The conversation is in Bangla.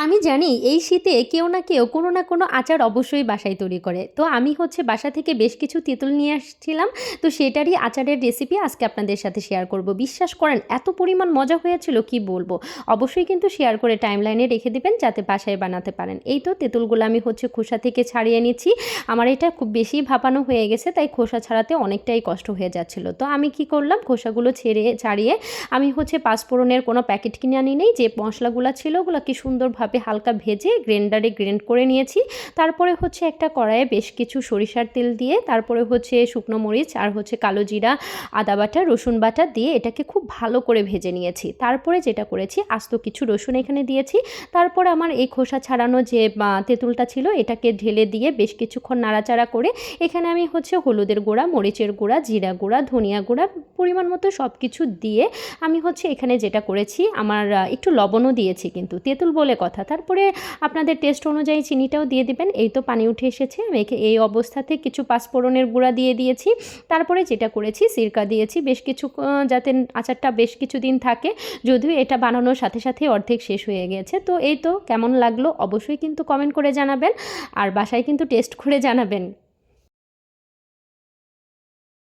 আমি জানি এই শীতে কেউ না কেউ কোনো না কোনো আচার অবশ্যই বাসায় তৈরি করে। তো আমি হচ্ছে বাসা থেকে বেশ কিছু তেঁতুল নিয়ে আসছিলাম। তো সেটারই আচারের রেসিপি আজকে আপনাদের সাথে শেয়ার করব। বিশ্বাস করেন এত পরিমাণ মজা হয়েছিল কি বলবো। অবশ্যই কিন্তু শেয়ার করে টাইমলাইনে রেখে দিবেন যাতে বাসায় বানাতে পারেন। এই তো তেঁতুলগুলো আমি হচ্ছে খোসা থেকে ছাড়িয়ে নিচ্ছি। আমার এটা খুব বেশি ভাপানো হয়ে গেছে তাই খোসা ছাড়াতে অনেকটাই কষ্ট হয়ে যাচ্ছিল। তো আমি কি করলাম খোসাগুলো ছাড়িয়ে আমি হচ্ছে পাঁচফোড়নের কোনো প্যাকেট কিনে আনি নেই, যে মশলাগুলো ছিল ওগুলোকে সুন্দরভাবে হালকা ভেজে গ্রাইন্ডারে গ্রাইন্ড করে নিয়েছি। তারপরে হচ্ছে একটা কড়াইয়ে বেশ কিছু সরিষার তেল দিয়ে তারপরে হচ্ছে শুকনো মরিচ আর হচ্ছে কালো জিরা, আদা বাটা, রসুন বাটা দিয়ে এটাকে খুব ভালো করে ভেজে নিয়েছি। তারপরে যেটা করেছি আস্ত কিছু রসুন এখানে দিয়েছি। তারপরে আমার এই খোসা ছাড়ানো যে তেঁতুলটা ছিল এটাকে ঢেলে দিয়ে বেশ কিছুক্ষণ নাড়াচাড়া করে এখানে আমি হচ্ছে হলুদের গুঁড়া, মরিচের গুঁড়া, জিরা গুঁড়া, ধনিয়া গুঁড়া পরিমাণ মতো সব কিছু দিয়ে আমি হচ্ছে এখানে যেটা করেছি আমার একটু লবণও দিয়েছি কিন্তু তেঁতুল বলে কথা। তারপরে আপনাদের টেস্ট অনুযায়ী চিনিটাও দিয়ে দিবেন। এই তো পানি উঠে এসেছে, আমি এই অবস্থাতে কিছু পাঁচফোড়নের গুঁড়া দিয়ে দিয়েছি। তারপরে যেটা করেছি সিরকা দিয়েছি বেশ কিছু যাতে আচারটা বেশ কিছুদিন থাকে, যদিও এটা বানানোর সাথে সাথে অর্ধেক শেষ হয়ে গেছে। তো এই তো কেমন লাগলো অবশ্যই কিন্তু কমেন্ট করে জানাবেন আর বাসায় কিন্তু টেস্ট করে জানাবেন।